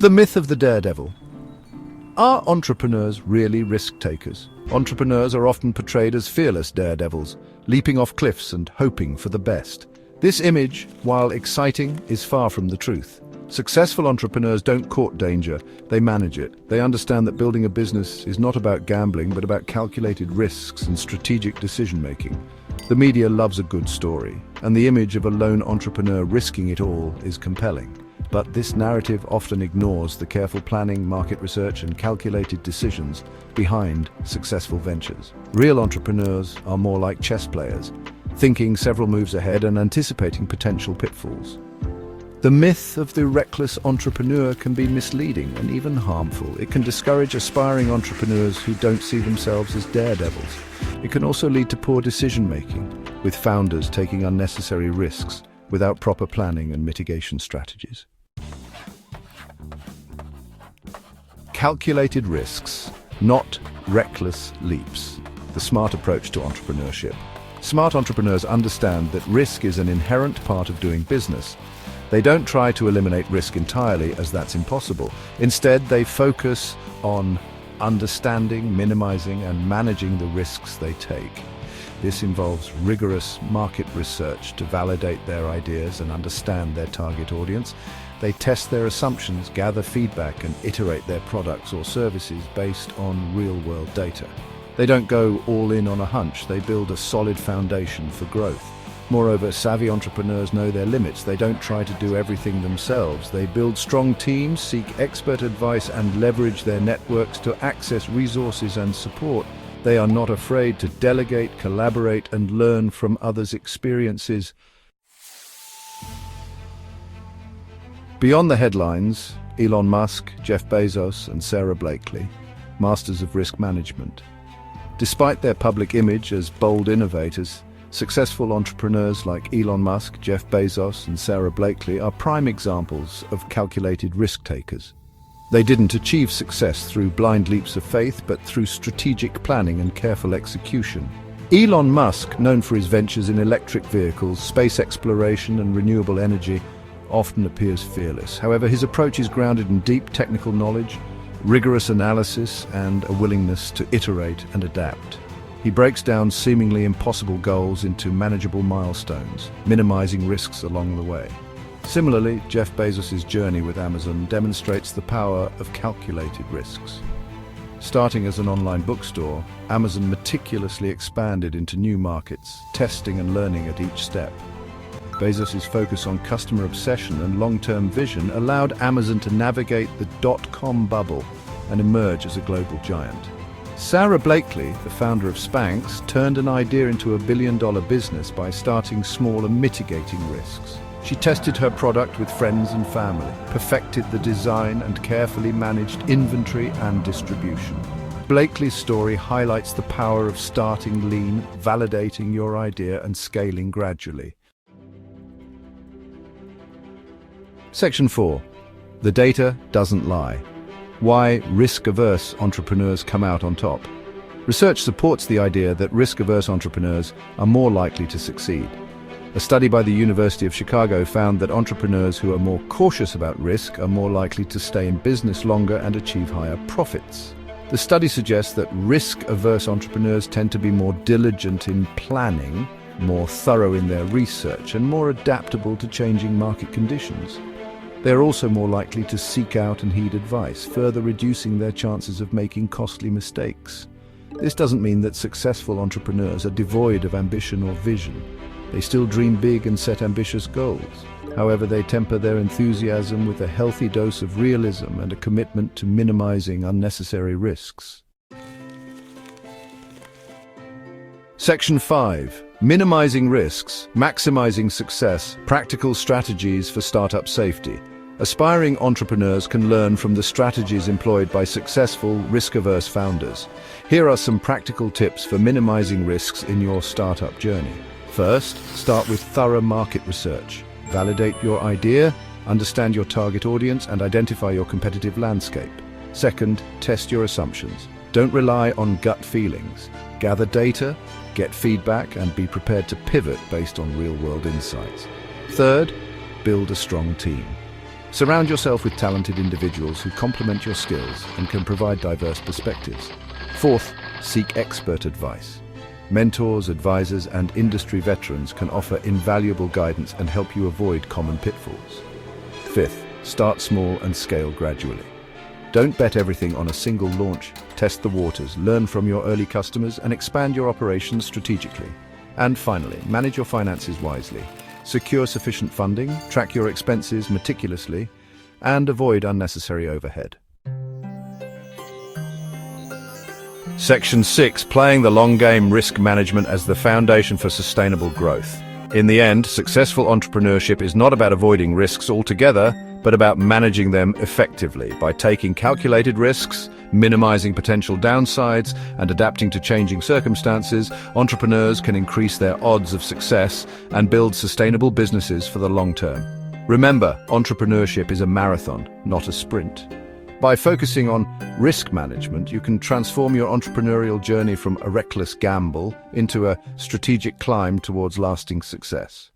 The myth of the daredevil. Are entrepreneurs really risk-takers? Entrepreneurs are often portrayed as fearless daredevils, leaping off cliffs and hoping for the best. This image, while exciting, is far from the truth. Successful entrepreneurs don't court danger, they manage it. They understand that building a business is not about gambling, but about calculated risks and strategic decision-making. The media loves a good story, and the image of a lone entrepreneur risking it all is compelling. But this narrative often ignores the careful planning, market research, and calculated decisions behind successful ventures. Real entrepreneurs are more like chess players, thinking several moves ahead and anticipating potential pitfalls. The myth of the reckless entrepreneur can be misleading and even harmful. It can discourage aspiring entrepreneurs who don't see themselves as daredevils. It can also lead to poor decision-making, with founders taking unnecessary risks without proper planning and mitigation strategies. Calculated risks, not reckless leaps. The smart approach to entrepreneurship. Smart entrepreneurs understand that risk is an inherent part of doing business. They don't try to eliminate risk entirely, as that's impossible. Instead, they focus on understanding, minimizing, and managing the risks they take. This involves rigorous market research to validate their ideas and understand their target audience. They test their assumptions, gather feedback, and iterate their products or services based on real-world data. They don't go all in on a hunch, they build a solid foundation for growth. Moreover, savvy entrepreneurs know their limits. They don't try to do everything themselves. They build strong teams, seek expert advice, and leverage their networks to access resources and support. They are not afraid to delegate, collaborate, and learn from others' experiences. Beyond the headlines, Elon Musk, Jeff Bezos, and Sara, masters of risk management. Despite their public image as bold innovators, successful entrepreneurs like Elon Musk, Jeff Bezos, and Sara are prime examples of calculated risk-takers. They didn't achieve success through blind leaps of faith, but through strategic planning and careful execution. Elon Musk, known for his ventures in electric vehicles, space exploration, and renewable energy, often appears fearless. However, his approach is grounded in deep technical knowledge, rigorous analysis, and a willingness to iterate and adapt. He breaks down seemingly impossible goals into manageable milestones, minimizing risks along the way. Similarly, Jeff Bezos' journey with Amazon demonstrates the power of calculated risks. Starting as an online bookstore, Amazon meticulously expanded into new markets, testing and learning at each step. Bezos' focus on customer obsession and long-term vision allowed Amazon to navigate the dot-com bubble and emerge as a global giant. Sara, the founder of Spanx, turned an idea into $1 billion business by starting small and mitigating risks. She tested her product with friends and family, perfected the design, and carefully managed inventory and distribution. Blakely's story highlights the power of starting lean, validating your idea, and scaling gradually. Section 4. The data doesn't lie. Why risk-averse entrepreneurs come out on top. Research supports the idea that risk-averse entrepreneurs are more likely to succeed. A study by the University of Chicago found that entrepreneurs who are more cautious about risk are more likely to stay in business longer and achieve higher profits. The study suggests that risk-averse entrepreneurs tend to be more diligent in planning, more thorough in their research, and more adaptable to changing market conditions. They are also more likely to seek out and heed advice, further reducing their chances of making costly mistakes. This doesn't mean that successful entrepreneurs are devoid of ambition or vision. They still dream big and set ambitious goals. However, they temper their enthusiasm with a healthy dose of realism and a commitment to minimizing unnecessary risks. Section 5. Minimizing risks, maximizing success, practical strategies for startup safety. Aspiring entrepreneurs can learn from the strategies employed by successful, risk-averse founders. Here are some practical tips for minimizing risks in your startup journey. First, start with thorough market research. Validate your idea, understand your target audience, and identify your competitive landscape. Second, test your assumptions. Don't rely on gut feelings. Gather data, get feedback, and be prepared to pivot based on real-world insights. Third, build a strong team. Surround yourself with talented individuals who complement your skills and can provide diverse perspectives. Fourth, seek expert advice. Mentors, advisors, and industry veterans can offer invaluable guidance and help you avoid common pitfalls. Fifth, start small and scale gradually. Don't bet everything on a single launch. Test the waters, learn from your early customers, and expand your operations strategically. And finally, manage your finances wisely. Secure sufficient funding, track your expenses meticulously, and avoid unnecessary overhead. Section 6. Playing the long game, risk management as the foundation for sustainable growth. In the end, successful entrepreneurship is not about avoiding risks altogether, but about managing them effectively by taking calculated risks, minimizing potential downsides, and adapting to changing circumstances. Entrepreneurs can increase their odds of success and build sustainable businesses for the long term. Remember, entrepreneurship is a marathon, not a sprint. By focusing on risk management, you can transform your entrepreneurial journey from a reckless gamble into a strategic climb towards lasting success.